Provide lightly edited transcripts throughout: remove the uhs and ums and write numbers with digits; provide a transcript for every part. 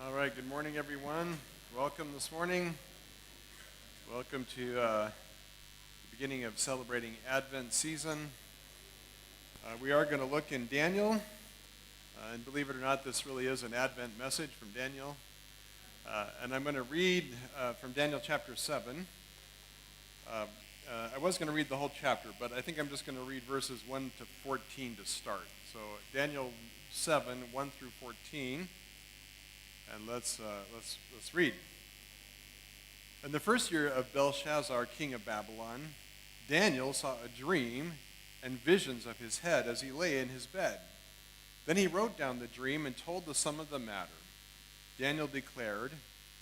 All right, good morning, everyone. Welcome this morning. Welcome to the beginning of celebrating Advent season. We are going to look in Daniel, and believe it or not, this really is an Advent message from Daniel. And I'm going to read from Daniel chapter 7. I was going to read the whole chapter, but I think I'm just going to read verses 1 to 14 to start. So Daniel 7, 1 through 14. And let's read. In the first year of Belshazzar, king of Babylon, Daniel saw a dream and visions of his head as he lay in his bed. Then he wrote down the dream and told the sum of the matter. Daniel declared,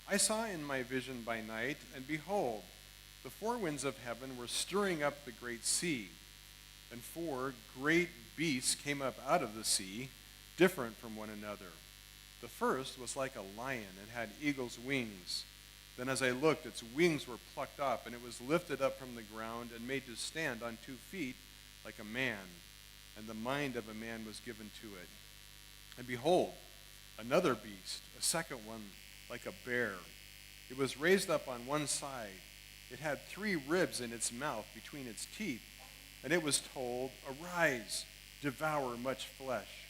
I saw in my vision by night, and behold, the four winds of heaven were stirring up the great sea, and four great beasts came up out of the sea, different from one another. The first was like a lion and had eagle's wings. Then as I looked, its wings were plucked off, and it was lifted up from the ground and made to stand on 2 feet like a man, and the mind of a man was given to it. And behold, another beast, a second one like a bear. It was raised up on one side. It had 3 ribs in its mouth between its teeth, and it was told, Arise, devour much flesh.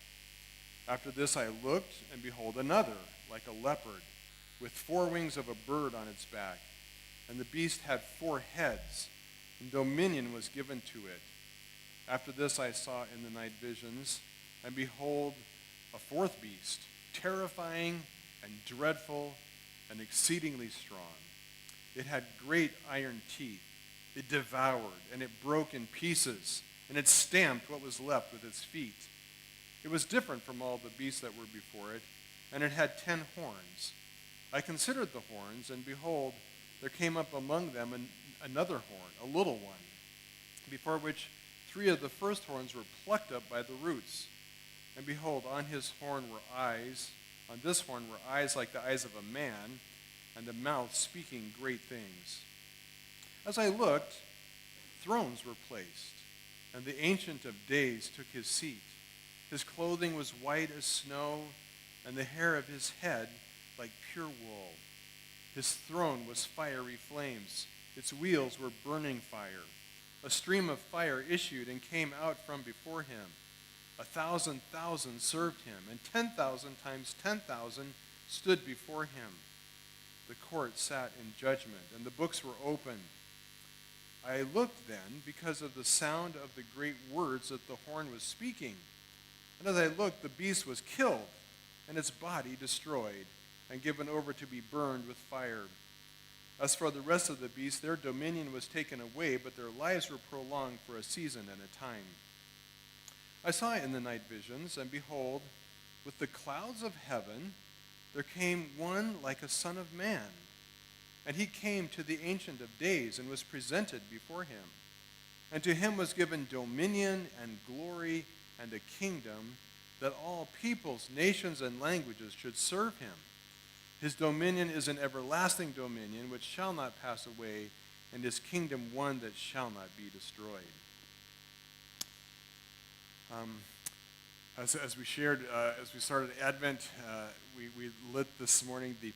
After this I looked, and behold, another, like a leopard, with 4 wings of a bird on its back. And the beast had 4 heads, and dominion was given to it. After this I saw in the night visions, and behold, a 4th beast, terrifying and dreadful and exceedingly strong. It had great iron teeth. It devoured, and it broke in pieces, and it stamped what was left with its feet. It was different from all the beasts that were before it, and it had 10 horns. I considered the horns, and behold, there came up among them another horn, a little one, before which 3 of the first horns were plucked up by the roots. And behold, on his horn were eyes, on this horn were eyes like the eyes of a man, and a mouth speaking great things. As I looked, thrones were placed, and the Ancient of Days took his seat. His clothing was white as snow, and the hair of his head like pure wool. His throne was fiery flames. Its wheels were burning fire. A stream of fire issued and came out from before him. 1,000,000 served him, and 10,000 times 10,000 stood before him. The court sat in judgment, and the books were opened. I looked then because of the sound of the great words that the horn was speaking. And as I looked, the beast was killed, and its body destroyed, and given over to be burned with fire. As for the rest of the beasts, their dominion was taken away, but their lives were prolonged for a season and a time. I saw in the night visions, and behold, with the clouds of heaven, there came one like a son of man. And he came to the Ancient of Days and was presented before him. And to him was given dominion and glory and a kingdom, that all peoples, nations, and languages should serve him. His dominion is an everlasting dominion which shall not pass away, and his kingdom one that shall not be destroyed. As we shared, as we started Advent, we lit this morning the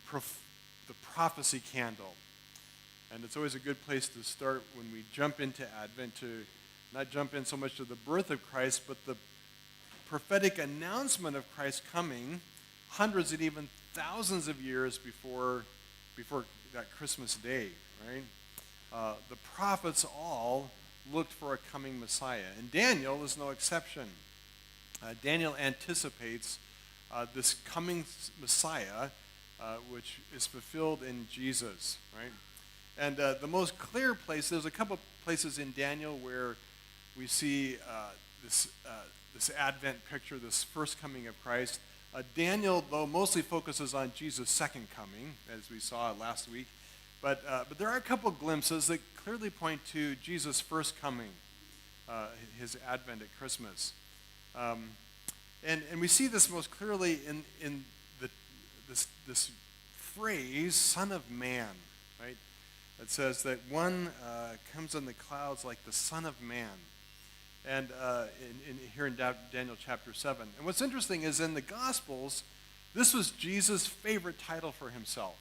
prophecy candle. And it's always a good place to start when we jump into Advent, to not jump in so much to the birth of Christ, but the prophetic announcement of Christ coming hundreds and even thousands of years before that Christmas day, right? The prophets all looked for a coming Messiah, and Daniel is no exception. Daniel anticipates this coming Messiah, which is fulfilled in Jesus, right? And the most clear place, there's a couple places in Daniel where we see this Advent picture, this first coming of Christ. Daniel, though, mostly focuses on Jesus' second coming, as we saw last week. But there are a couple glimpses that clearly point to Jesus' first coming, his Advent at Christmas. And we see this most clearly in this phrase, Son of Man, right? It says that one comes in the clouds like the Son of Man. And here in Daniel chapter 7. And what's interesting is in the Gospels, This was Jesus' favorite title for himself.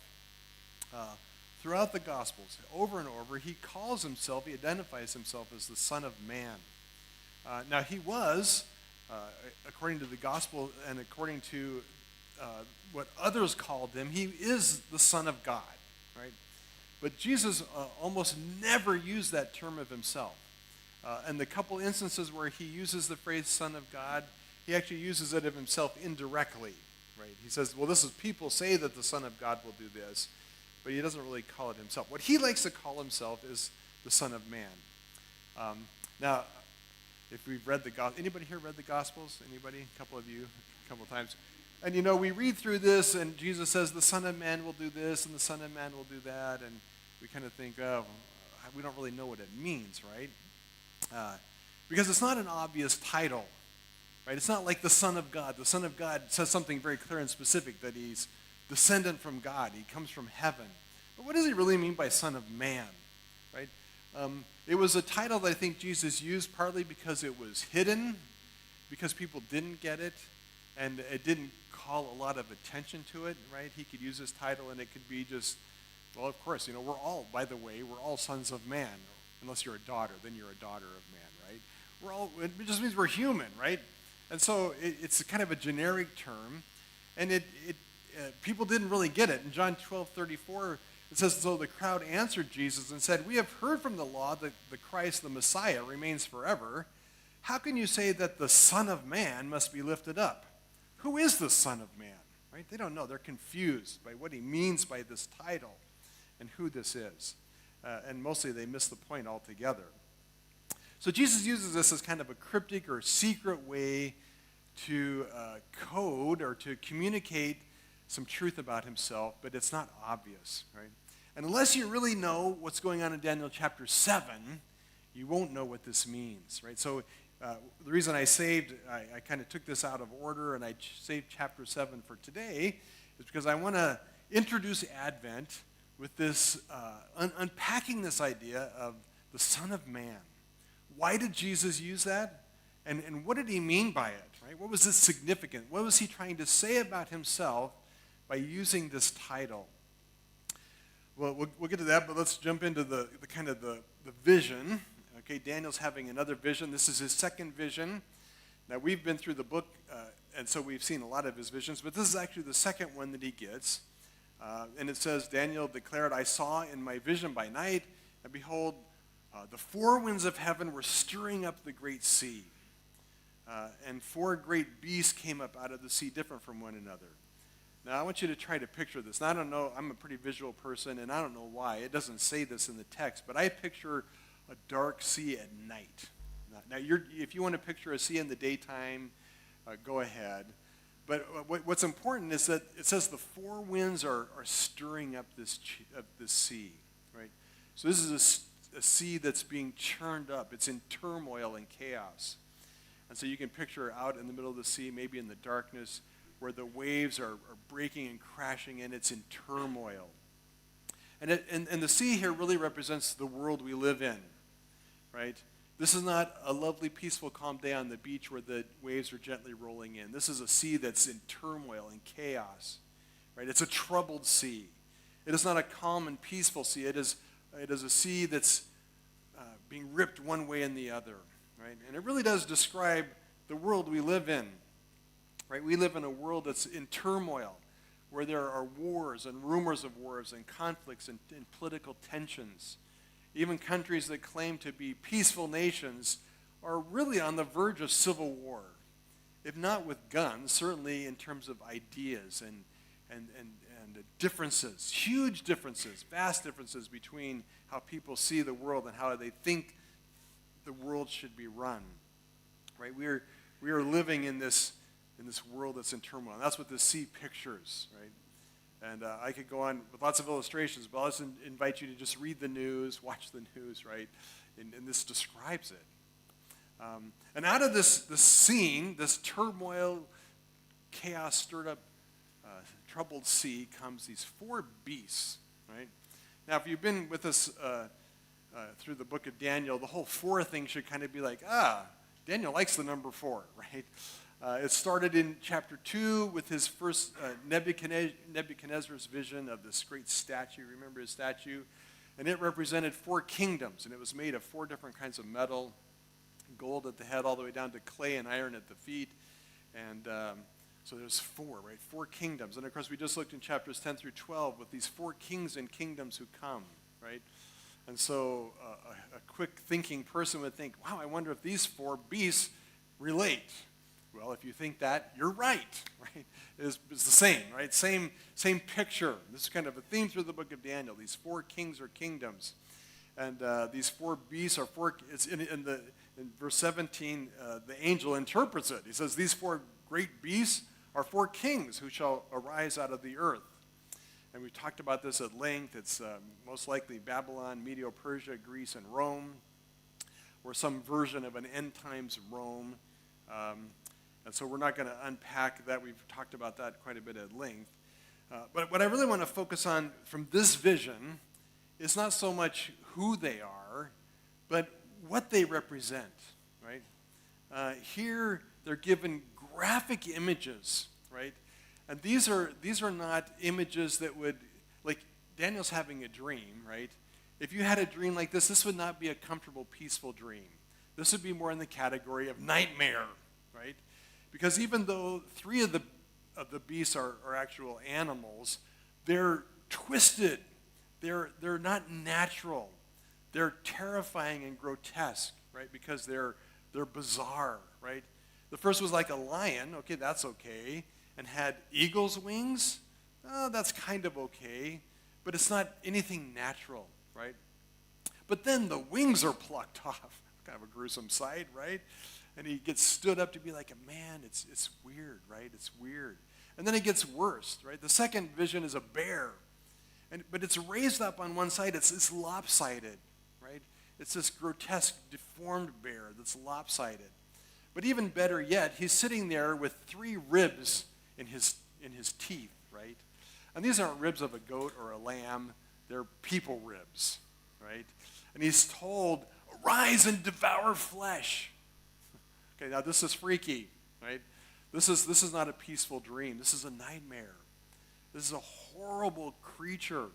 Uh, Throughout the Gospels, over and over, he calls himself, he identifies himself as the Son of Man. Now, he was, according to the Gospel and according to what others called him, he is the Son of God, right? But Jesus almost never used that term of himself. And the couple instances where he uses the phrase Son of God, he actually uses it of himself indirectly, right? He says, well, this is people say that the Son of God will do this, but he doesn't really call it himself. What he likes to call himself is the Son of Man. Now, if we've read the Gospels, anybody here read the Gospels? Anybody? A couple of you, a couple of times. And we read through this, and Jesus says the Son of Man will do this, and the Son of Man will do that, and we kind of think, oh, we don't really know what it means, right? Because it's not an obvious title, right? It's not like the Son of God. The Son of God says something very clear and specific, that he's descendant from God. He comes from heaven. But what does he really mean by Son of Man, right? It was a title that I think Jesus used partly because it was hidden, because people didn't get it, and it didn't call a lot of attention to it, right? He could use this title, and it could be just, well, of course, we're all, by the way, we're all sons of man. Unless you're a daughter, then you're a daughter of man, right? It just means we're human, right? And so it's kind of a generic term, and people didn't really get it. In John 12:34, it says, so the crowd answered Jesus and said, we have heard from the law that the Christ, the Messiah, remains forever. How can you say that the Son of Man must be lifted up? Who is the Son of Man? Right? They don't know. They're confused by what he means by this title and who this is. And mostly they miss the point altogether. So Jesus uses this as kind of a cryptic or secret way to code or to communicate some truth about himself, but it's not obvious, right? And unless you really know what's going on in Daniel chapter 7, you won't know what this means, right? So the reason I kind of took this out of order and I saved chapter 7 for today is because I want to introduce Advent with this, unpacking this idea of the Son of Man. Why did Jesus use that? And what did he mean by it, right? What was this significant? What was he trying to say about himself by using this title? Well, we'll get to that, but let's jump into the kind of the vision. Okay, Daniel's having another vision. This is his second vision. Now, we've been through the book, and so we've seen a lot of his visions, but this is actually the second one that he gets. And it says, Daniel declared, I saw in my vision by night, and behold, the four winds of heaven were stirring up the great sea. And four great beasts came up out of the sea, different from one another. Now, I want you to try to picture this. Now, I don't know, I'm a pretty visual person, and I don't know why. It doesn't say this in the text, but I picture a dark sea at night. Now, if you want to picture a sea in the daytime, go ahead. But what's important is that it says the four winds are stirring up this sea, right? So this is a sea that's being churned up. It's in turmoil and chaos. And so you can picture out in the middle of the sea, maybe in the darkness, where the waves are breaking and crashing, and it's in turmoil. And the sea here really represents the world we live in, right? This is not a lovely, peaceful, calm day on the beach where the waves are gently rolling in. This is a sea that's in turmoil and chaos, right? It's a troubled sea. It is not a calm and peaceful sea. It is a sea that's being ripped one way and the other, right? And it really does describe the world we live in, right? We live in a world that's in turmoil, where there are wars and rumors of wars and conflicts and political tensions. Even countries that claim to be peaceful nations are really on the verge of civil war, if not with guns, certainly in terms of ideas and differences, huge differences, vast differences between how people see the world and how they think the world should be run. Right? We are living in this world that's in turmoil. And that's what the sea pictures, right? And I could go on with lots of illustrations, but I'll just invite you to just read the news, watch the news, right? And this describes it. And out of this scene, this turmoil, chaos, stirred up, troubled sea, comes these four beasts, right? Now, if you've been with us through the book of Daniel, the whole four thing should kind of be like, Daniel likes the number 4, right? It started in chapter 2 with his first Nebuchadnezzar's vision of this great statue. Remember his statue? And it represented 4 kingdoms, and it was made of 4 different kinds of metal, gold at the head all the way down to clay and iron at the feet. And so there's 4, right? 4 kingdoms. And of course, we just looked in chapters 10 through 12 with these 4 kings and kingdoms who come, right? And so a quick thinking person would think, wow, I wonder if these 4 beasts relate. Well, if you think that, you're right, right? It's the same, right? Same picture. This is kind of a theme through the book of Daniel. These 4 kings or kingdoms. And these 4 beasts are 4, it's in verse 17, the angel interprets it. He says, these 4 great beasts are 4 kings who shall arise out of the earth. And we talked about this at length. It's most likely Babylon, Medo-Persia, Greece, and Rome, or some version of an end times Rome. And so we're not going to unpack that. We've talked about that quite a bit at length. But what I really want to focus on from this vision is not so much who they are, but what they represent, right? Here they're given graphic images, right? And these are not images that would, like Daniel's having a dream, right? If you had a dream like this would not be a comfortable, peaceful dream. This would be more in the category of nightmare, right? Because even though 3 of the beasts are actual animals, they're twisted. They're not natural. They're terrifying and grotesque, right? Because they're bizarre, right? The first was like a lion. Okay, that's okay. And had eagle's wings. Oh, that's kind of okay. But it's not anything natural, right? But then the wings are plucked off. Kind of a gruesome sight, right? And he gets stood up to be like a man. It's weird, right? It's weird. And then it gets worse, right? The second vision is a bear. But it's raised up on one side. It's lopsided, right? It's this grotesque, deformed bear that's lopsided. But even better yet, he's sitting there with 3 ribs in his teeth, right? And these aren't ribs of a goat or a lamb. They're people ribs, right? And he's told, arise and devour flesh. Okay, now this is freaky, right? This is not a peaceful dream. This is a nightmare. This is a horrible creature,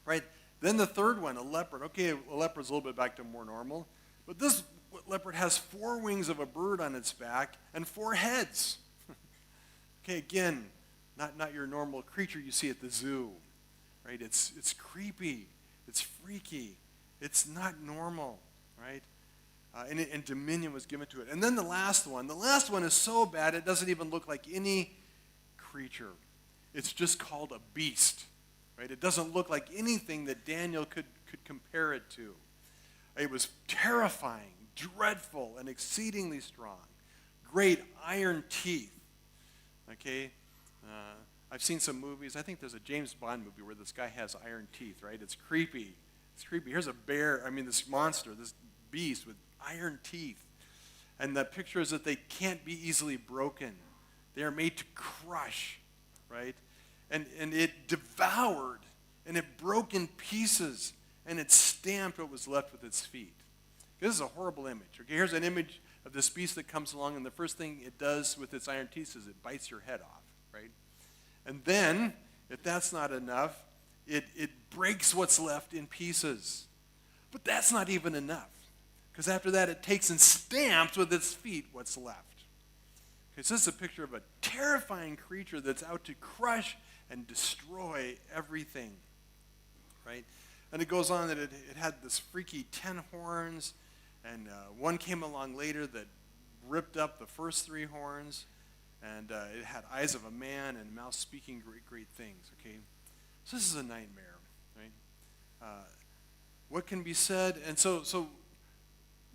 right? Then the third one, a leopard. Okay, a leopard's a little bit back to more normal. But this leopard has 4 wings of a bird on its back and 4 heads. Okay, again, not your normal creature you see at the zoo, right? It's creepy. It's freaky. It's not normal, right? And dominion was given to it. And then the last one is so bad it doesn't even look like any creature. It's just called a beast, right? It doesn't look like anything that Daniel could compare it to. It was terrifying, dreadful, and exceedingly strong. Great iron teeth, okay? I've seen some movies. I think there's a James Bond movie where this guy has iron teeth, right? It's creepy. It's creepy. Here's a bear, this monster, this beast with iron teeth. And the picture is that they can't be easily broken. They are made to crush, right? And it devoured, and it broke in pieces, and it stamped what was left with its feet. This is a horrible image. Okay, here's an image of this beast that comes along, and the first thing it does with its iron teeth is it bites your head off, right? And then, if that's not enough, it breaks what's left in pieces. But that's not even enough. Because after that, it takes and stamps with its feet what's left. Okay, so this is a picture of a terrifying creature that's out to crush and destroy everything, right? And it goes on that it had this freaky 10 horns, and one came along later that ripped up the first 3 horns, and it had eyes of a man and mouth speaking great things, okay? So this is a nightmare, right? What can be said? And so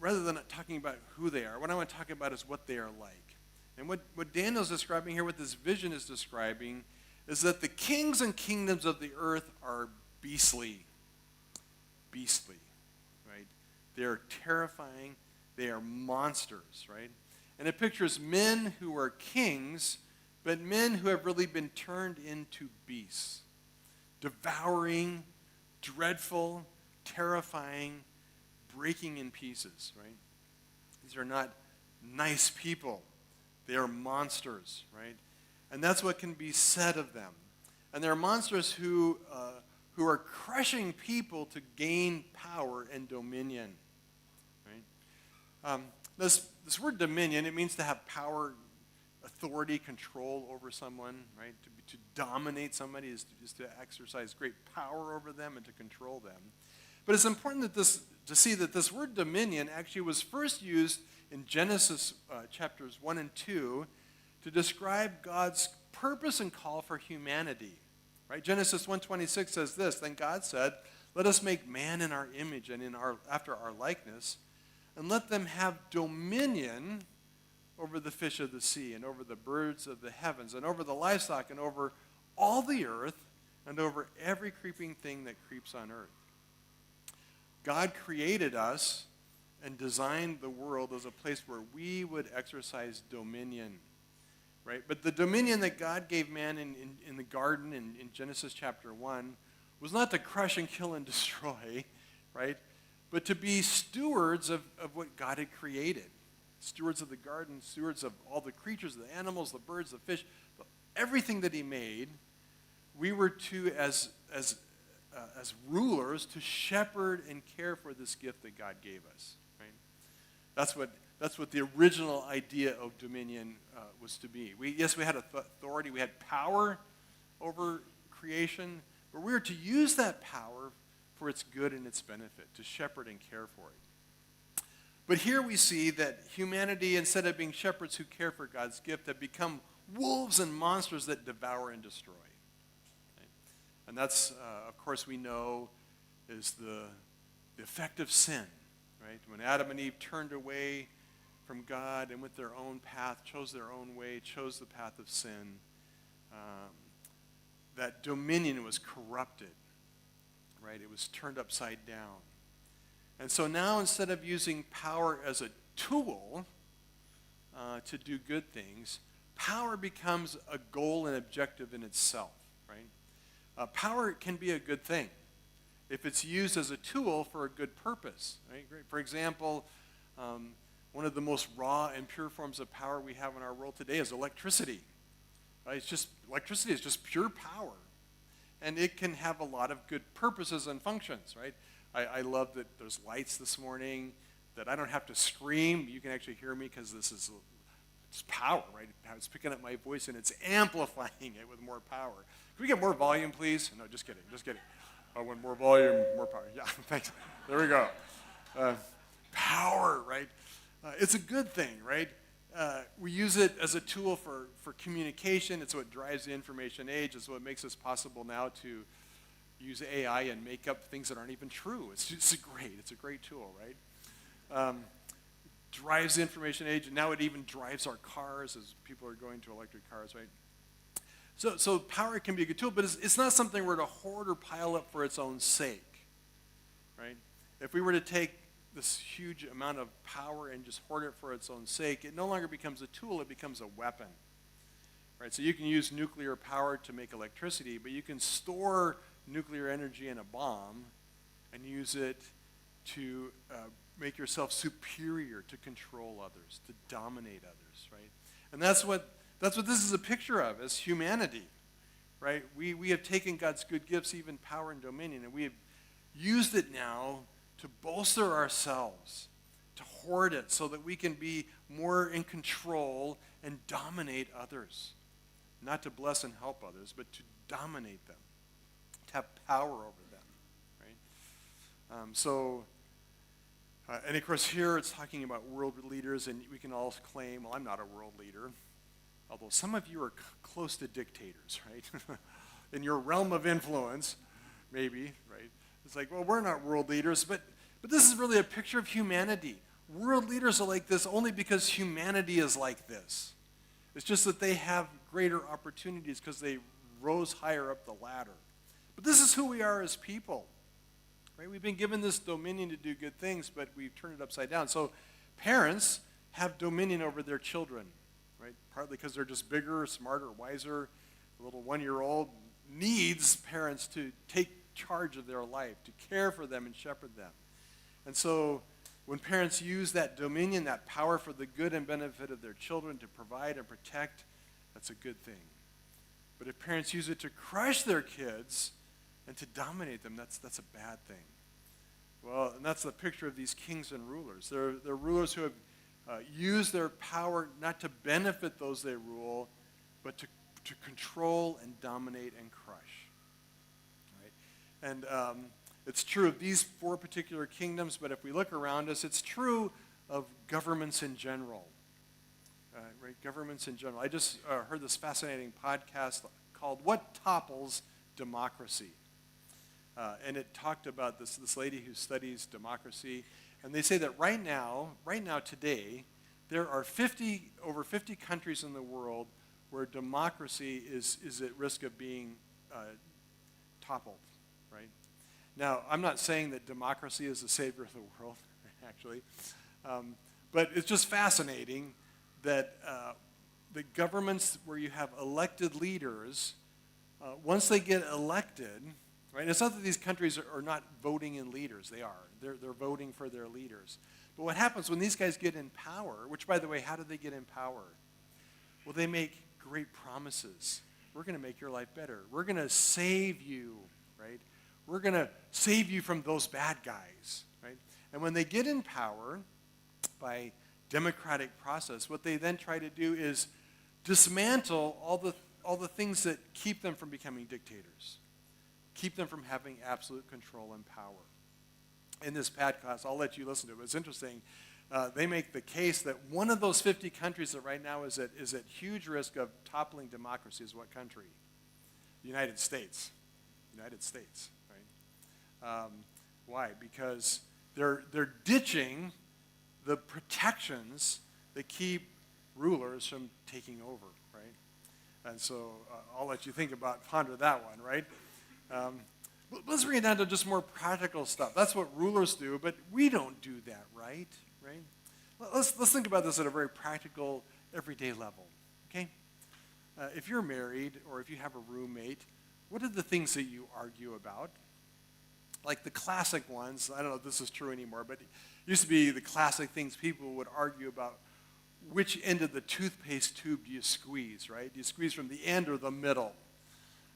rather than talking about who they are, what I want to talk about is what they are like. And what Daniel's describing here, what this vision is describing, is that the kings and kingdoms of the earth are beastly, right? They are terrifying. They are monsters, right? And it pictures men who are kings, but men who have really been turned into beasts, devouring, dreadful, terrifying, breaking in pieces, right? These are not nice people. They are monsters, right? And that's what can be said of them. And they're monsters who are crushing people to gain power and dominion, right? This word dominion, it means to have power, authority, control over someone, right? To dominate somebody is to exercise great power over them and to control them. But it's important to see that this word dominion actually was first used in Genesis chapters 1 and 2 to describe God's purpose and call for humanity. Right? Genesis 1:26 says this, "Then God said, 'Let us make man in our image and after our likeness, and let them have dominion over the fish of the sea, and over the birds of the heavens, and over the livestock, and over all the earth, and over every creeping thing that creeps on earth.'" God created us and designed the world as a place where we would exercise dominion, right? But the dominion that God gave man in the garden in Genesis chapter 1 was not to crush and kill and destroy, right? But to be stewards of what God had created. Stewards of the garden, stewards of all the creatures, the animals, the birds, the fish, everything that he made. We were to, as rulers, to shepherd and care for this gift that God gave us. Right? That's what the original idea of dominion was to be. We had authority, we had power over creation, but we were to use that power for its good and its benefit, to shepherd and care for it. But here we see that humanity, instead of being shepherds who care for God's gift, have become wolves and monsters that devour and destroy. And that's, of course, we know is the effect of sin, right? When Adam and Eve turned away from God and went their own path, chose their own way, chose the path of sin, that dominion was corrupted, right? It was turned upside down. And so now, instead of using power as a tool to do good things, power becomes a goal and objective in itself, right? Power can be a good thing if it's used as a tool for a good purpose. Right? For example, one of the most raw and pure forms of power we have in our world today is electricity. Right? Electricity is just pure power, and it can have a lot of good purposes and functions. Right? I love that there's lights this morning, that I don't have to scream. You can actually hear me because it's power, right? It's picking up my voice and it's amplifying it with more power. Can we get more volume, please? No, just kidding. I want more volume, more power. Yeah, thanks. There we go. Power, right? It's a good thing, right? We use it as a tool for communication. It's what drives the information age. It's what makes it possible now to use AI and make up things that aren't even true. It's a great tool, right? Drives the information age, and now it even drives our cars as people are going to electric cars, right? So power can be a good tool, but it's not something we're to hoard or pile up for its own sake, right? If we were to take this huge amount of power and just hoard it for its own sake, it no longer becomes a tool, it becomes a weapon, right? So you can use nuclear power to make electricity, but you can store nuclear energy in a bomb and use it to make yourself superior, to control others, to dominate others, right? And that's what this is a picture of as humanity, right? We have taken God's good gifts, even power and dominion, and we have used it now to bolster ourselves, to hoard it so that we can be more in control and dominate others. Not to bless and help others, but to dominate them, to have power over them, right? And of course here it's talking about world leaders, and we can all claim, well, I'm not a world leader. Although some of you are close to dictators, right? In your realm of influence, maybe, right? It's like, well, we're not world leaders, but this is really a picture of humanity. World leaders are like this only because humanity is like this. It's just that they have greater opportunities because they rose higher up the ladder. But this is who we are as people, right? We've been given this dominion to do good things, but we've turned it upside down. So parents have dominion over their children, right? Partly because they're just bigger, smarter, wiser. The little 1-year-old needs parents to take charge of their life, to care for them and shepherd them. And so When parents use that dominion, that power for the good and benefit of their children to provide and protect, that's a good thing. But if parents use it to crush their kids and to dominate them, that's a bad thing. Well, and that's the picture of these kings and rulers. They're rulers who have used their power not to benefit those they rule, but to control and dominate and crush. Right? And it's true of these four particular kingdoms, but if we look around us, it's true of governments in general. Right? Governments in general. I just heard this fascinating podcast called What Topples Democracy? And it talked about this lady who studies democracy. And they say that right now, today, there are over 50 countries in the world where democracy is at risk of being toppled, right? Now, I'm not saying that democracy is the savior of the world, actually. But it's just fascinating that the governments where you have elected leaders, once they get elected, right? And it's not that these countries are not voting in leaders. They are. They're voting for their leaders. But what happens when these guys get in power, which, by the way, how do they get in power? Well, they make great promises. We're going to make your life better. We're going to save you, right? We're going to save you from those bad guys, right? And when they get in power by democratic process, what they then try to do is dismantle all the things that keep them from becoming dictators, keep them from having absolute control and power. In this podcast, I'll let you listen to it. It's interesting. They make the case that one of those 50 countries that right now is at huge risk of toppling democracy is what country? The United States. United States, right? Why? Because they're ditching the protections that keep rulers from taking over, right? And so I'll let you ponder that one, right? Let's bring it down to just more practical stuff. That's what rulers do, but we don't do that, right? Right? Let's think about this at a very practical, everyday level, okay? If you're married or if you have a roommate, what are the things that you argue about? Like the classic ones, I don't know if this is true anymore, but it used to be the classic things people would argue about. Which end of the toothpaste tube do you squeeze, right? Do you squeeze from the end or the middle?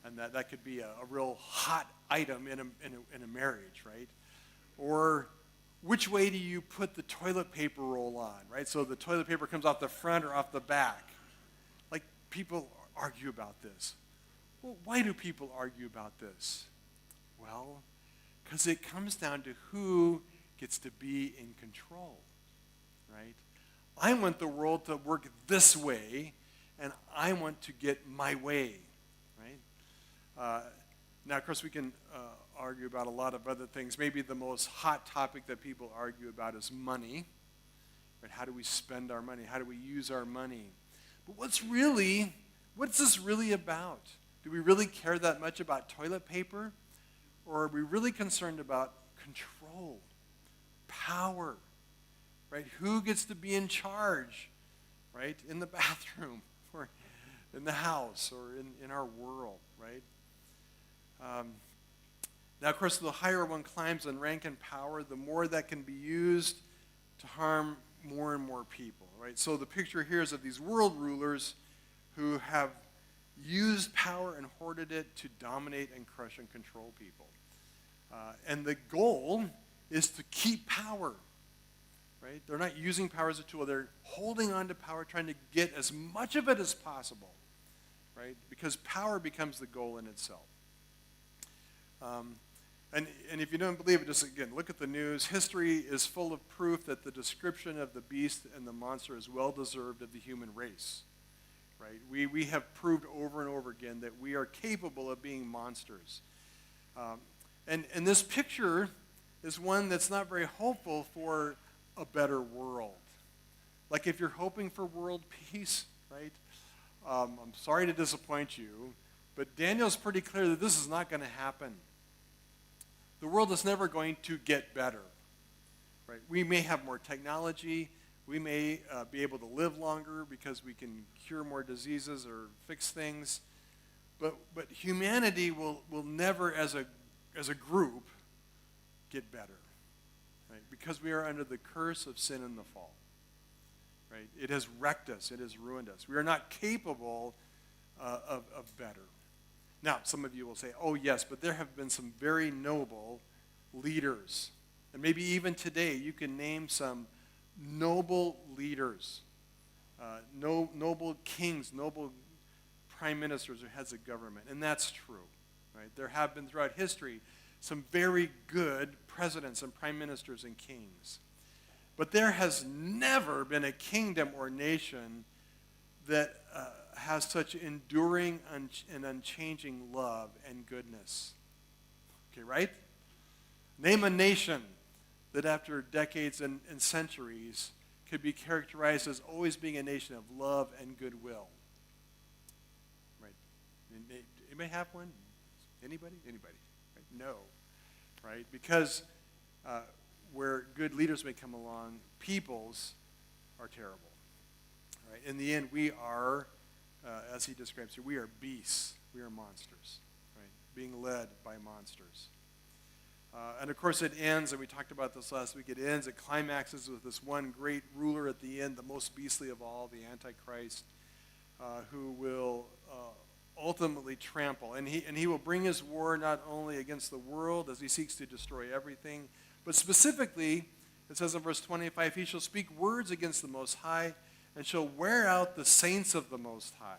And that could be a real hot item in a marriage, right? Or which way do you put the toilet paper roll on, right? So the toilet paper comes off the front or off the back. Like, people argue about this. Well, why do people argue about this? Well, because it comes down to who gets to be in control, right? I want the world to work this way, and I want to get my way, right? Now, of course, we can argue about a lot of other things. Maybe the most hot topic that people argue about is money. Right? How do we spend our money? How do we use our money? But what's this really about? Do we really care that much about toilet paper? Or are we really concerned about control, power, right? Who gets to be in charge, right? In the bathroom or in the house or in our world, right? Now, of course, the higher one climbs in rank and power, the more that can be used to harm more and more people, right? So the picture here is of these world rulers who have used power and hoarded it to dominate and crush and control people. And the goal is to keep power, right? They're not using power as a tool. They're holding on to power, trying to get as much of it as possible, right? Because power becomes the goal in itself. And if you don't believe it, just again, look at the news. History is full of proof that the description of the beast and the monster is well-deserved of the human race, right? We have proved over and over again that we are capable of being monsters. And this picture is one that's not very hopeful for a better world. Like if you're hoping for world peace, right? I'm sorry to disappoint you, but Daniel's pretty clear that this is not going to happen. The world is never going to get better, right? We may have more technology. We may be able to live longer because we can cure more diseases or fix things. But humanity will never, as a group, get better. right? Because we are under the curse of sin and the fall, right? It has wrecked us. It has ruined us. We are not capable of better. Now, some of you will say, oh, yes, but there have been some very noble leaders. And maybe even today you can name some noble leaders, noble kings, noble prime ministers or heads of government. And that's true, right? There have been throughout history some very good presidents and prime ministers and kings. But there has never been a kingdom or nation that has such enduring and unchanging love and goodness. Okay, right? Name a nation that after decades and centuries could be characterized as always being a nation of love and goodwill. Right? Anybody have one? Anybody? Anybody? Right? No. Right? Because where good leaders may come along, peoples are terrible. Right? In the end, we are, as he describes here, we are beasts. We are monsters. Right? Being led by monsters. And of course it ends, and we talked about this last week, it climaxes with this one great ruler at the end, the most beastly of all, the Antichrist, who will ultimately trample. And he will bring his war not only against the world as he seeks to destroy everything, but specifically, it says in verse 25, he shall speak words against the Most High, and shall wear out the saints of the Most High,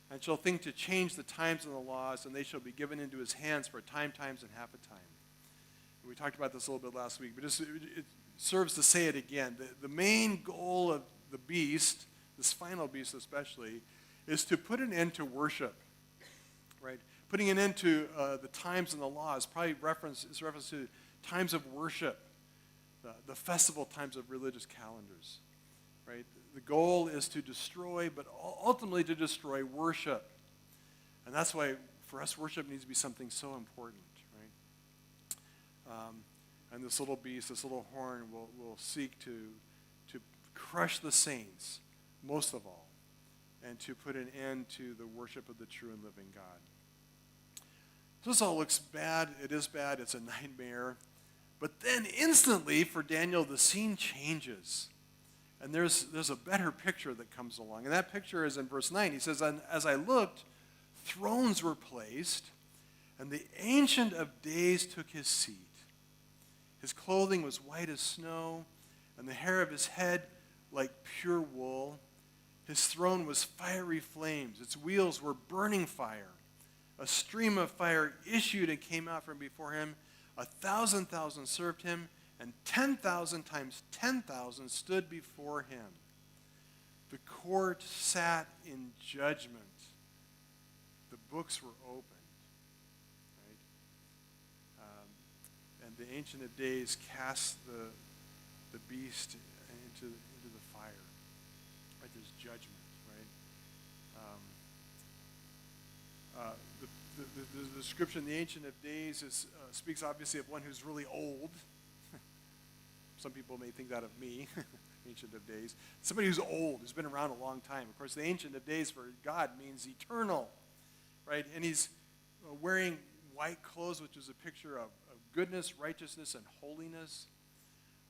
and shall think to change the times and the laws, and they shall be given into his hands for a time, times, and half a time. We talked about this a little bit last week, but it serves to say it again. The main goal of the beast, this final beast especially, is to put an end to worship, right? Putting an end to the times and the laws, probably reference to times of worship, the festival times of religious calendars, right? The goal is to destroy, but ultimately to destroy worship. And that's why, for us, worship needs to be something so important. And this little beast, this little horn, will seek to crush the saints, most of all, and to put an end to the worship of the true and living God. So this all looks bad. It is bad. It's a nightmare. But then instantly, for Daniel, the scene changes. And there's a better picture that comes along. And that picture is in verse 9. He says, "And as I looked, thrones were placed, and the Ancient of Days took his seat. His clothing was white as snow, and the hair of his head like pure wool. His throne was fiery flames. Its wheels were burning fire. A stream of fire issued and came out from before him. 1,000,000 served him, and 10,000 times 10,000 stood before him. The court sat in judgment. The books were opened." And the Ancient of Days cast the beast into the fire. Right? There's judgment, right? The description, the Ancient of Days, speaks obviously of one who's really old. Some people may think that of me, Ancient of Days. Somebody who's old, who's been around a long time. Of course, the Ancient of Days for God means eternal, right? And he's wearing white clothes, which is a picture of goodness, righteousness, and holiness.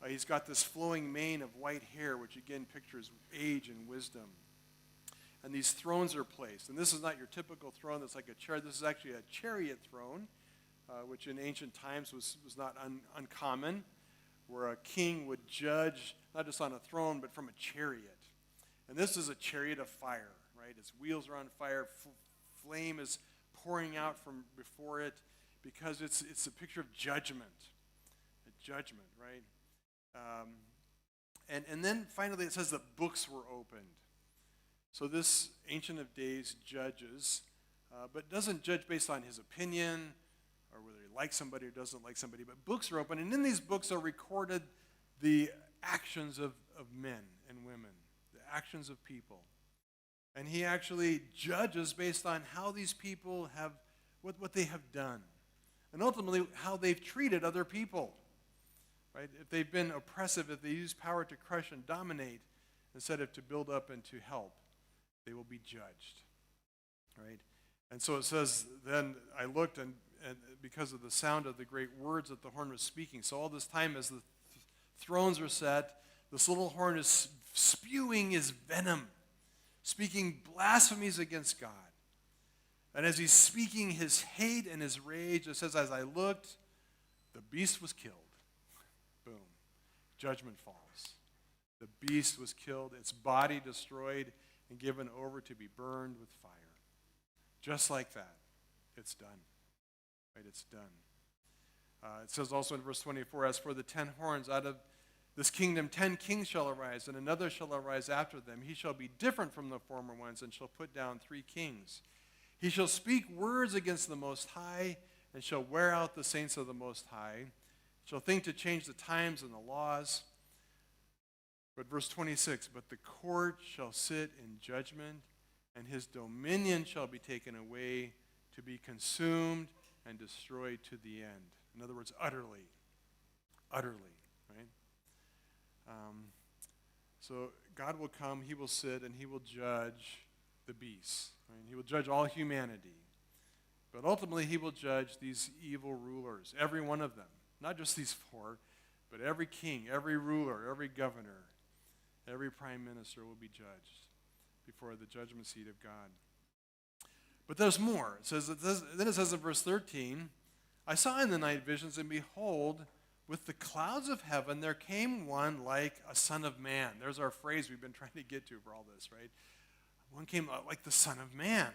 He's got this flowing mane of white hair, which again pictures age and wisdom. And these thrones are placed. And this is not your typical throne that's like a chair. This is actually a chariot throne, which in ancient times was not uncommon, where a king would judge not just on a throne, but from a chariot. And this is a chariot of fire, right? Its wheels are on fire. Flame is pouring out from before it, because it's a picture of judgment, right? And then finally it says that books were opened. So this Ancient of Days judges, but doesn't judge based on his opinion or whether he likes somebody or doesn't like somebody, but books are open, and in these books are recorded the actions of men and women, the actions of people. And he actually judges based on how these people have, what they have done. And ultimately, how they've treated other people, right? If they've been oppressive, if they use power to crush and dominate instead of to build up and to help, they will be judged, right? And so it says, then I looked, and because of the sound of the great words that the horn was speaking, so all this time as the thrones are set. This little horn is spewing his venom, speaking blasphemies against God. And as he's speaking his hate and his rage, it says, as I looked, the beast was killed. Boom. Judgment falls. The beast was killed, its body destroyed, and given over to be burned with fire. Just like that, it's done. Right? It's done. It says also in verse 24, as for the 10 horns, out of this kingdom 10 kings shall arise, and another shall arise after them. He shall be different from the former ones, and shall put down 3 kings. He shall speak words against the Most High, and shall wear out the saints of the Most High. Shall think to change the times and the laws. But verse 26, but the court shall sit in judgment, and his dominion shall be taken away to be consumed and destroyed to the end. In other words, utterly. Utterly, right? So God will come, he will sit, and he will judge the beasts. Right? He will judge all humanity. But ultimately, he will judge these evil rulers, every one of them. Not just these 4, but every king, every ruler, every governor, every prime minister will be judged before the judgment seat of God. But there's more. Then it says in verse 13, I saw in the night visions, and behold, with the clouds of heaven there came one like a son of man. There's our phrase we've been trying to get to for all this, right? One came like the Son of Man.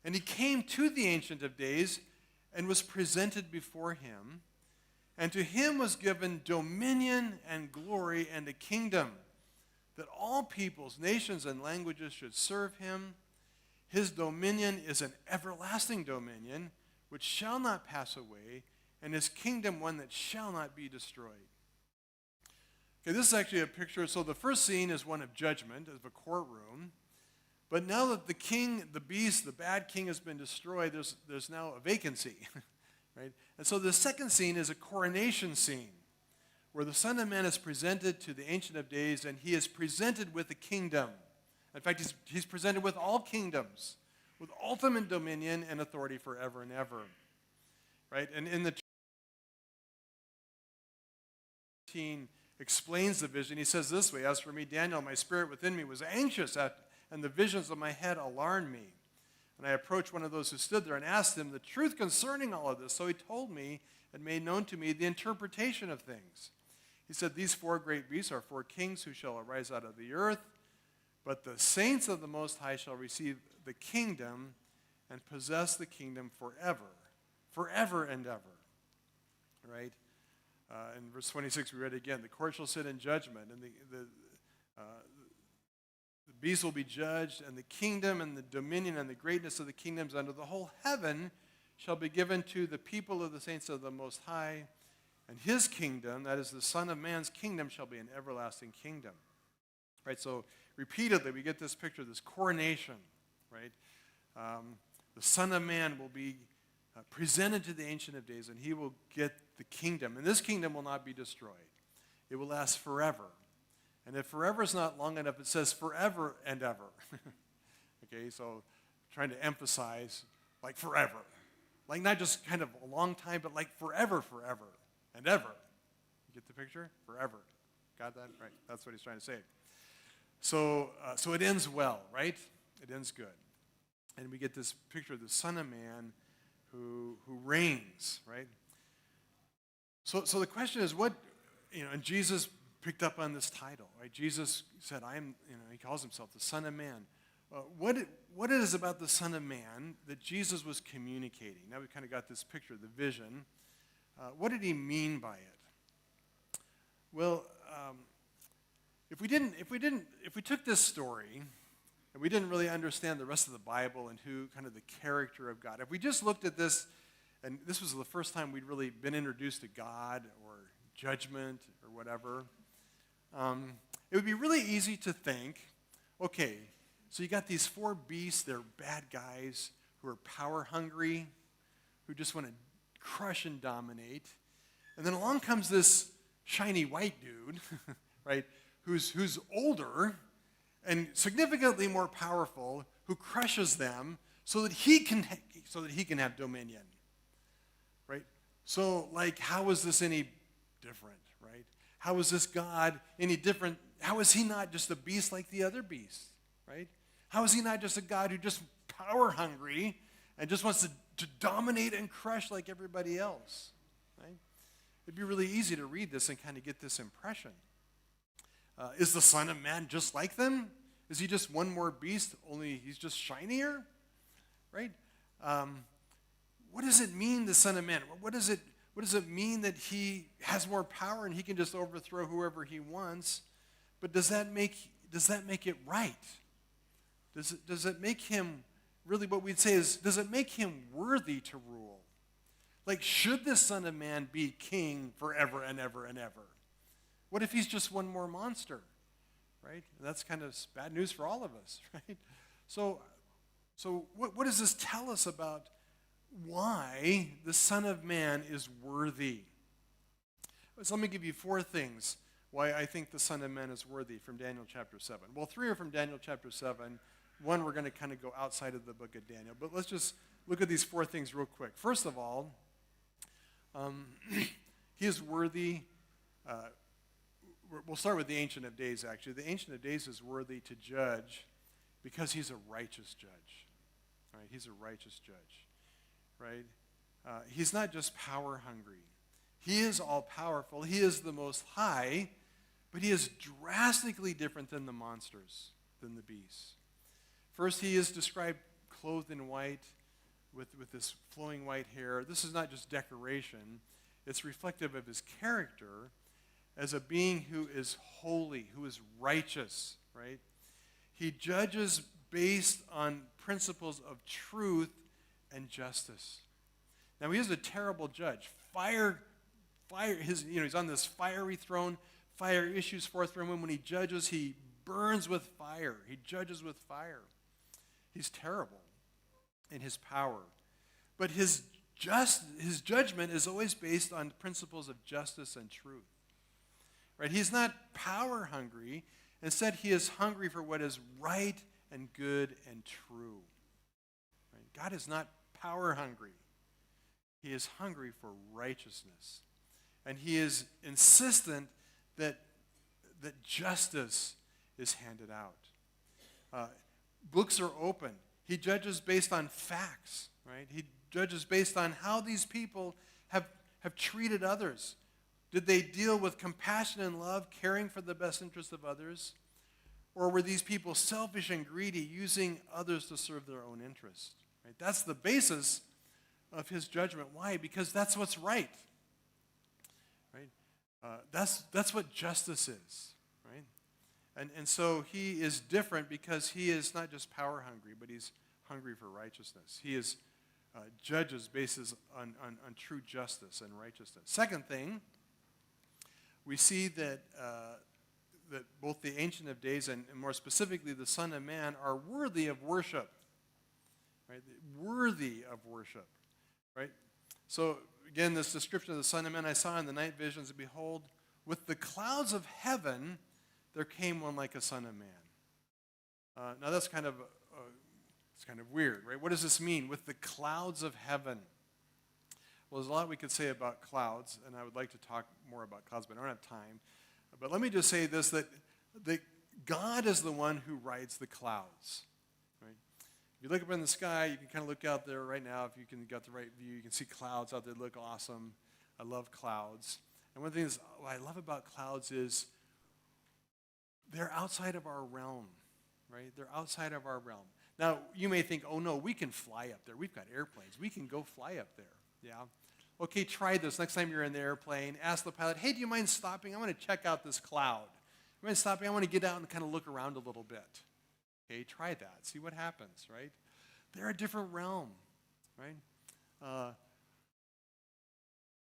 And he came to the Ancient of Days and was presented before him. And to him was given dominion and glory and a kingdom, that all peoples, nations, and languages should serve him. His dominion is an everlasting dominion, which shall not pass away, and his kingdom one that shall not be destroyed. Okay, this is actually a picture. So the first scene is one of judgment, of a courtroom. But now that the king, the beast, the bad king has been destroyed, there's now a vacancy. Right? And so the second scene is a coronation scene, where the Son of Man is presented to the Ancient of Days, and he is presented with a kingdom. In fact, he's presented with all kingdoms, with ultimate dominion and authority forever and ever. Right? And in the 13 explains the vision. He says this way, as for me, Daniel, my spirit within me was anxious, and the visions of my head alarmed me. And I approached one of those who stood there and asked him the truth concerning all of this. So he told me and made known to me the interpretation of things. He said, these 4 great beasts are 4 kings who shall arise out of the earth, but the saints of the Most High shall receive the kingdom and possess the kingdom forever and ever. Right? In verse 26 we read again, the court shall sit in judgment, and the beast will be judged, and the kingdom and the dominion and the greatness of the kingdoms under the whole heaven shall be given to the people of the saints of the Most High, and his kingdom, that is the Son of Man's kingdom, shall be an everlasting kingdom. Right, so repeatedly we get this picture, this coronation, right? The Son of Man will be presented to the Ancient of Days, and he will get the kingdom. And this kingdom will not be destroyed. It will last forever. And if forever is not long enough, it says forever and ever. Okay, so trying to emphasize like forever. Like not just kind of a long time, but like forever and ever. You get the picture? Forever. Got that? Right. That's what he's trying to say. So it ends well, right? It ends good. And we get this picture of the Son of Man who reigns, right? So the question is what, and Jesus picked up on this title, right? Jesus said, he calls himself the Son of Man. What it is about the Son of Man that Jesus was communicating? Now we kind of got this picture, the vision. What did he mean by it? Well, if we took this story and we didn't really understand the rest of the Bible and who kind of the character of God, if we just looked at this, and this was the first time we'd really been introduced to God or judgment or whatever, it would be really easy to think, okay, so you got these 4 beasts, they're bad guys who are power hungry, who just want to crush and dominate. And then along comes this shiny white dude, right, who's older and significantly more powerful, who crushes them so that he can have dominion. Right? So, like, how is this any different, right? How is this God any different? How is he not just a beast like the other beasts, right? How is he not just a God who just power hungry and just wants to dominate and crush like everybody else, right? It'd be really easy to read this and kind of get this impression. Is the Son of Man just like them? Is he just one more beast, only he's just shinier, right? What does it mean, the Son of Man? What does it mean that he has more power and he can just overthrow whoever he wants? But does that make it right? Does it make him, really what we'd say is, does it make him worthy to rule? Like, should the Son of Man be king forever and ever and ever? What if he's just one more monster, right? And that's kind of bad news for all of us, right? So what does this tell us about why the Son of Man is worthy? So let me give you 4 things why I think the Son of Man is worthy from Daniel chapter 7. Well, 3 are from Daniel chapter 7. 1, we're going to kind of go outside of the book of Daniel. But let's just look at these 4 things real quick. First of all, he is worthy. We'll start with the Ancient of Days, actually. The Ancient of Days is worthy to judge because he's a righteous judge. Right? He's a righteous judge. Right? He's not just power hungry. He is all-powerful. He is the Most High, but he is drastically different than the monsters, than the beasts. First, he is described clothed in white with this flowing white hair. This is not just decoration. It's reflective of his character as a being who is holy, who is righteous, right? He judges based on principles of truth and justice. Now, he is a terrible judge. He's on this fiery throne. Fire issues forth from him. When he judges, he burns with fire. He judges with fire. He's terrible in his power. But his judgment is always based on principles of justice and truth. Right? He's not power hungry. Instead, he is hungry for what is right and good and true. Right? God is not power hungry. He is hungry for righteousness. And he is insistent that justice is handed out. Books are open. He judges based on facts, right? He judges based on how these people have treated others. Did they deal with compassion and love, caring for the best interest of others? Or were these people selfish and greedy, using others to serve their own interest? Right? That's the basis of his judgment. Why? Because that's what's right. Right? That's what justice is. Right? And so he is different because he is not just power hungry, but he's hungry for righteousness. He is judges basis on true justice and righteousness. Second thing, we see that both the Ancient of Days and more specifically the Son of Man are worthy of worship. Right? Worthy of worship. Right? So again, this description of the Son of Man I saw in the night visions, and behold, with the clouds of heaven there came one like a Son of Man. Now that's kind of weird, right? What does this mean? With the clouds of heaven. Well, there's a lot we could say about clouds, and I would like to talk more about clouds, but I don't have time. But let me just say this, that God is the one who rides the clouds. Right? If you look up in the sky, you can kind of look out there right now. If you can get the right view, you can see clouds out there that look awesome. I love clouds. And one of the things what I love about clouds is they're outside of our realm. Right? They're outside of our realm. Now, you may think, oh no, we can fly up there. We've got airplanes. We can go fly up there. Yeah? Okay, try this. Next time you're in the airplane, ask the pilot, hey, do you mind stopping? I want to check out this cloud. You mind stopping? I want to get out and kind of look around a little bit. Okay, try that. See what happens, right? They're a different realm, right?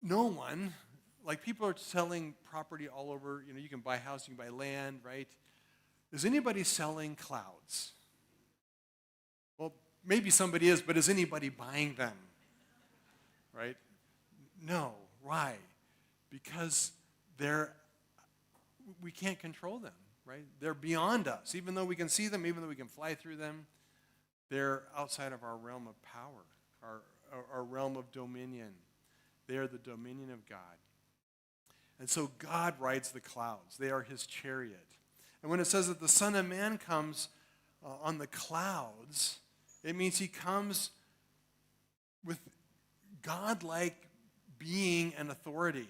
No one, like people are selling property all over. You know, you can buy a house, you can buy land, right? Is anybody selling clouds? Well, maybe somebody is, but is anybody buying them? Right? No. Why? Because we can't control them, right? They're beyond us. Even though we can see them, even though we can fly through them, they're outside of our realm of power, our realm of dominion. They are the dominion of God. And so God rides the clouds. They are his chariot. And when it says that the Son of Man comes on the clouds, it means he comes with God-like being and authority.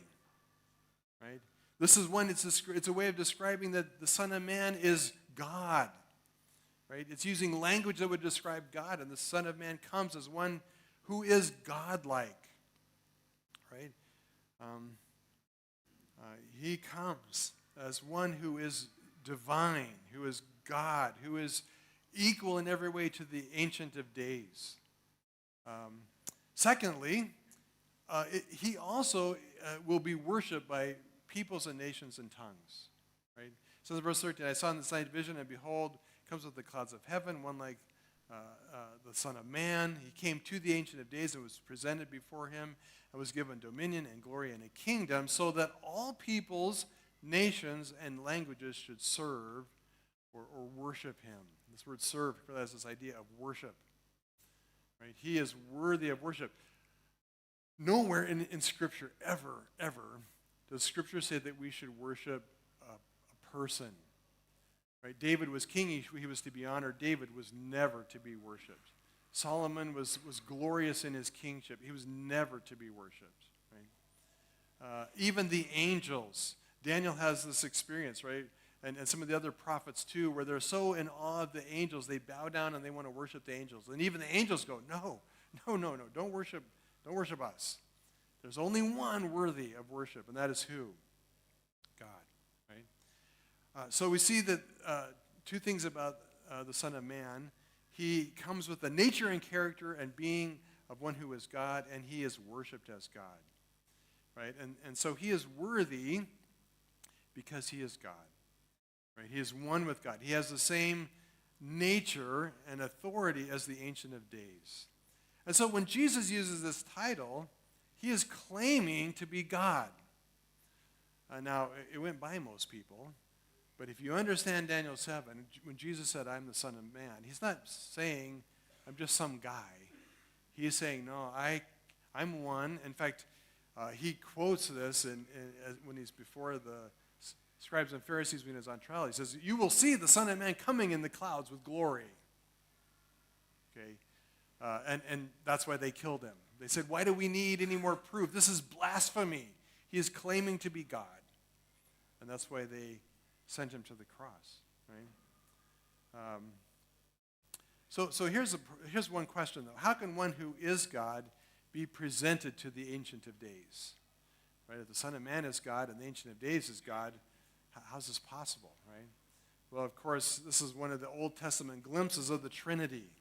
Right? This is one, it's a way of describing that the Son of Man is God. Right? It's using language that would describe God, and the Son of Man comes as one who is God-like. Right? He comes as one who is divine, who is God, who is equal in every way to the Ancient of Days. Secondly, he also will be worshipped by peoples and nations and tongues. Right? It says in verse 13, I saw in the night vision, and behold, comes with the clouds of heaven, one like the Son of Man. He came to the Ancient of Days and was presented before him, and was given dominion and glory and a kingdom, so that all peoples, nations, and languages should serve or worship him. This word serve has this idea of worship. Right? He is worthy of worship. Nowhere in Scripture ever does Scripture say that we should worship a person. Right? David was king. He was to be honored. David was never to be worshipped. Solomon was glorious in his kingship. He was never to be worshipped. Right? Even the angels. Daniel has this experience, right? And some of the other prophets too, where they're so in awe of the angels, they bow down and they want to worship the angels. And even the angels go, no, don't worship us. There's only one worthy of worship, and that is who? God. Right? So we see that two things about the Son of Man. He comes with the nature and character and being of one who is God, and he is worshipped as God. Right? And so he is worthy because he is God. Right? He is one with God. He has the same nature and authority as the Ancient of Days. And so when Jesus uses this title, he is claiming to be God. Now, it went by most people. But if you understand Daniel 7, when Jesus said, I'm the Son of Man, he's not saying, I'm just some guy. He is saying, no, I'm one. In fact, he quotes this when he's before the scribes and Pharisees when he's on trial. He says, you will see the Son of Man coming in the clouds with glory. Okay? And that's why they killed him. They said, why do we need any more proof? This is blasphemy. He is claiming to be God. And that's why they sent him to the cross, right? So here's one question, though. How can one who is God be presented to the Ancient of Days? Right? If the Son of Man is God and the Ancient of Days is God, how's this possible, right? Well, of course, this is one of the Old Testament glimpses of the Trinity,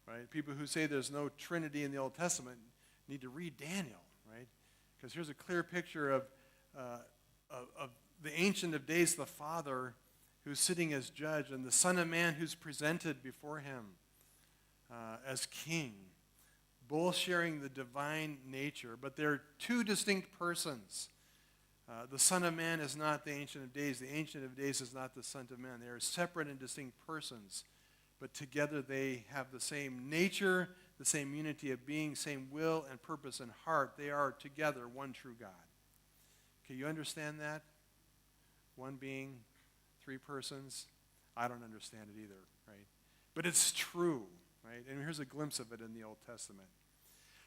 right? People who say there's no Trinity in the Old Testament need to read Daniel, right? Because here's a clear picture of the Ancient of Days, the Father, who's sitting as judge, and the Son of Man who's presented before him as king, both sharing the divine nature, but they're two distinct persons. The Son of Man is not the Ancient of Days. The Ancient of Days is not the Son of Man. They are separate and distinct persons, but together they have the same nature, the same unity of being, same will and purpose and heart. They are together one true God. Okay, you understand that? One being, three persons. I don't understand it either, right? But it's true, right? And here's a glimpse of it in the Old Testament.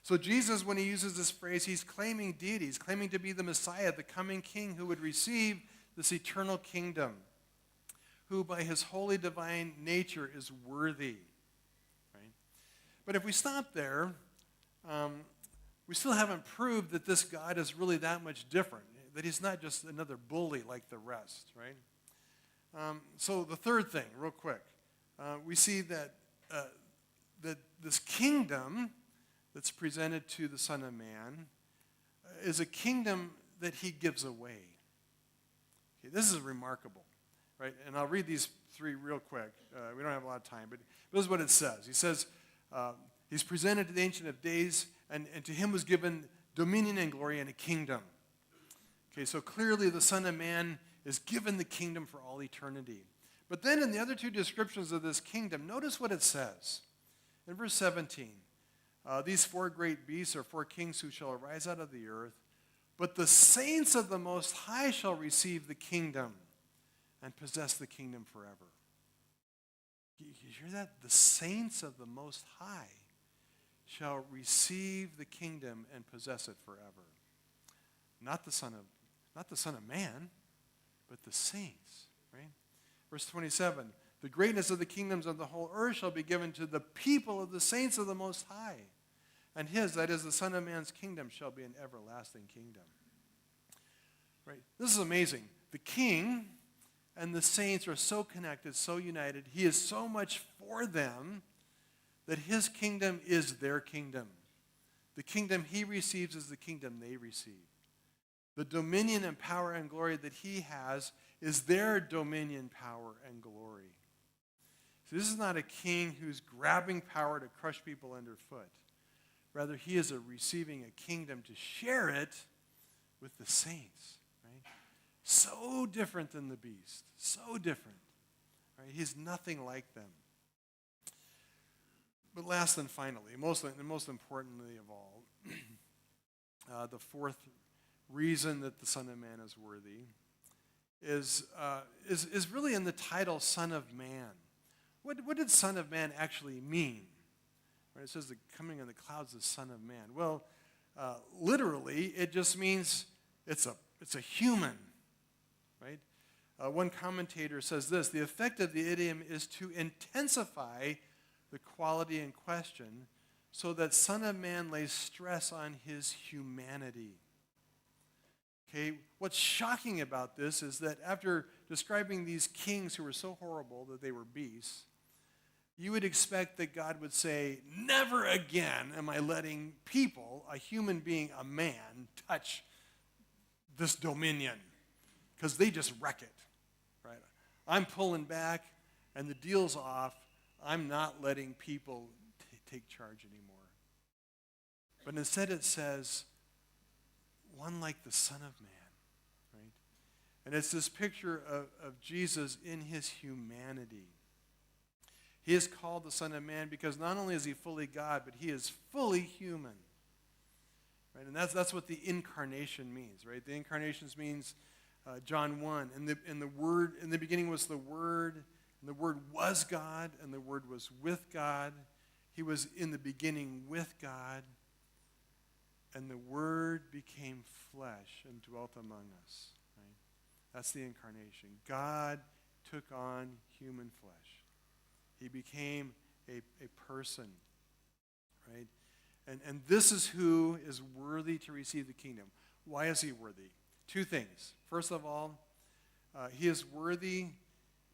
So Jesus, when he uses this phrase, he's claiming deity. He's claiming to be the Messiah, the coming king who would receive this eternal kingdom, who by his holy divine nature is worthy, right? But if we stop there, we still haven't proved that this God is really that much different, that he's not just another bully like the rest, right? So the third thing, real quick, we see that this kingdom that's presented to the Son of Man is a kingdom that he gives away. Okay, this is remarkable, right? And I'll read these three real quick. We don't have a lot of time, but this is what it says. He says, he's presented to the Ancient of Days, and to him was given dominion and glory and a kingdom. Okay, so clearly the Son of Man is given the kingdom for all eternity. But then in the other two descriptions of this kingdom, notice what it says. In verse 17, these four great beasts are four kings who shall arise out of the earth. But the saints of the Most High shall receive the kingdom and possess the kingdom forever. You hear that? The saints of the Most High shall receive the kingdom and possess it forever. Not the Son of Man, but the saints, right? Verse 27, the greatness of the kingdoms of the whole earth shall be given to the people of the saints of the Most High. And his, that is the Son of Man's kingdom, shall be an everlasting kingdom. Right? This is amazing. The king and the saints are so connected, so united. He is so much for them that his kingdom is their kingdom. The kingdom he receives is the kingdom they receive. The dominion and power and glory that he has is their dominion, power, and glory. So this is not a king who's grabbing power to crush people underfoot. Rather, he is receiving a kingdom to share it with the saints. Right? So different than the beast. So different. Right? He's nothing like them. But last and finally, most importantly of all, the fourth reason that the Son of Man is worthy is really in the title Son of Man. What did Son of Man actually mean? Right, it says the coming in the clouds is Son of Man. Well, literally, it just means it's a human, right? One commentator says this: the effect of the idiom is to intensify the quality in question, so that Son of Man lays stress on his humanity. Okay, what's shocking about this is that after describing these kings who were so horrible that they were beasts, you would expect that God would say, never again am I letting people, a human being, a man, touch this dominion, because they just wreck it. Right? I'm pulling back, and the deal's off. I'm not letting people take charge anymore. But instead it says, one like the Son of Man. Right? And it's this picture of Jesus in his humanity. He is called the Son of Man because not only is he fully God, but he is fully human. Right? And that's what the incarnation means, right? The incarnation means John 1. In the beginning was the Word, and the Word was God, and the Word was with God. He was in the beginning with God, and the Word became flesh and dwelt among us. Right? That's the incarnation. God took on human flesh. He became a person, right? And this is who is worthy to receive the kingdom. Why is he worthy? Two things. First of all, he is worthy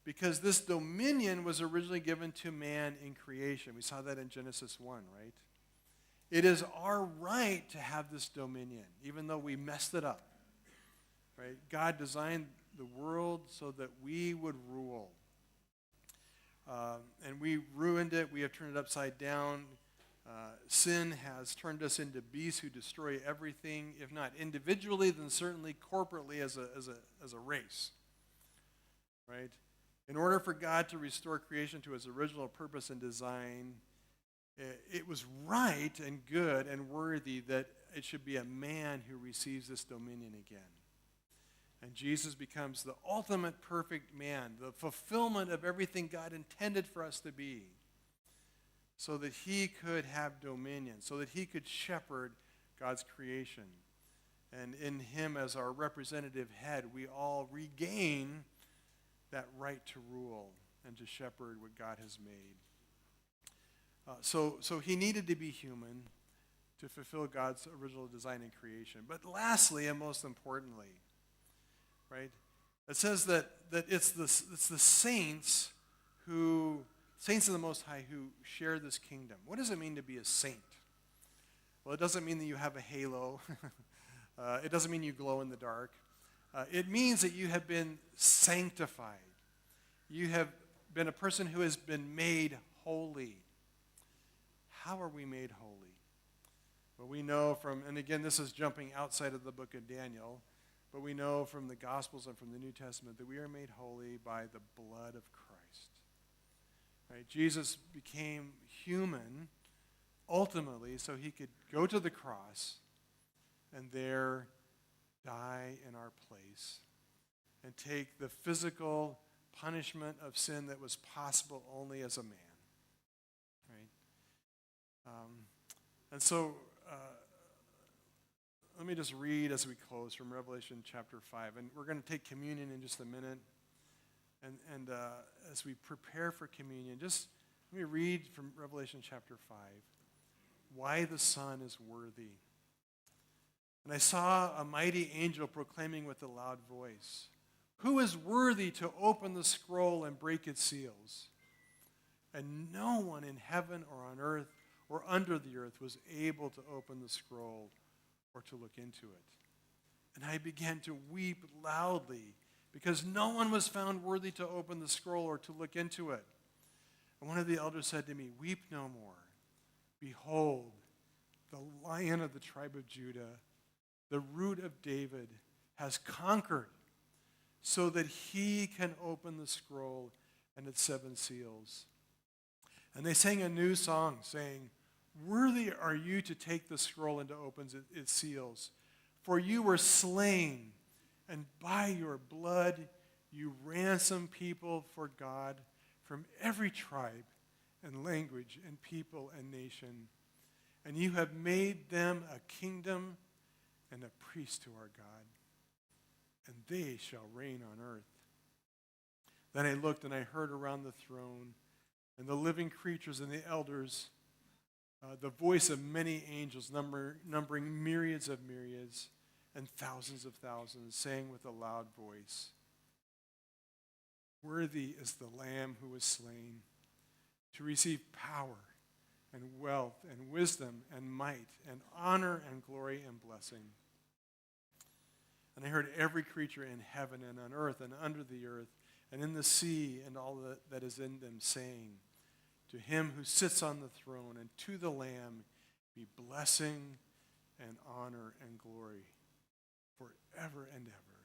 because this dominion was originally given to man in creation. We saw that in Genesis 1, right? It is our right to have this dominion, even though we messed it up, right? God designed the world so that we would rule. And we ruined it. We have turned it upside down. Sin has turned us into beasts who destroy everything, if not individually, then certainly corporately as a race. Right? In order for God to restore creation to its original purpose and design, it was right and good and worthy that it should be a man who receives this dominion again. And Jesus becomes the ultimate perfect man, the fulfillment of everything God intended for us to be, so that he could have dominion, so that he could shepherd God's creation. And in him as our representative head, we all regain that right to rule and to shepherd what God has made. So he needed to be human to fulfill God's original design in creation. But lastly, and most importantly, right? It says that it's the saints of the Most High who share this kingdom. What does it mean to be a saint? Well, it doesn't mean that you have a halo. It doesn't mean you glow in the dark. It means that you have been sanctified. You have been a person who has been made holy. How are we made holy? Well, we know from, and again, this is jumping outside of the book of Daniel, but we know from the Gospels and from the New Testament that we are made holy by the blood of Christ. Right? Jesus became human ultimately so he could go to the cross and there die in our place and take the physical punishment of sin that was possible only as a man. Right? And so, let me just read as we close from Revelation chapter 5. And we're going to take communion in just a minute. And as we prepare for communion, just let me read from Revelation chapter 5 why the Son is worthy. And I saw a mighty angel proclaiming with a loud voice, "Who is worthy to open the scroll and break its seals?" And no one in heaven or on earth or under the earth was able to open the scroll or to look into it. And I began to weep loudly because no one was found worthy to open the scroll or to look into it. And one of the elders said to me, "Weep no more. Behold, the Lion of the tribe of Judah, the Root of David, has conquered so that he can open the scroll and its 7 seals." And they sang a new song, saying, "Worthy are you to take the scroll and to open its seals. For you were slain, and by your blood you ransomed people for God from every tribe and language and people and nation. And you have made them a kingdom and a priest to our God, and they shall reign on earth." Then I looked and I heard around the throne and the living creatures and the elders the voice of many angels, numbering myriads of myriads and thousands of thousands, saying with a loud voice, "Worthy is the Lamb who was slain to receive power and wealth and wisdom and might and honor and glory and blessing." And I heard every creature in heaven and on earth and under the earth and in the sea and all that is in them saying, "To him who sits on the throne and to the Lamb be blessing and honor and glory forever and ever.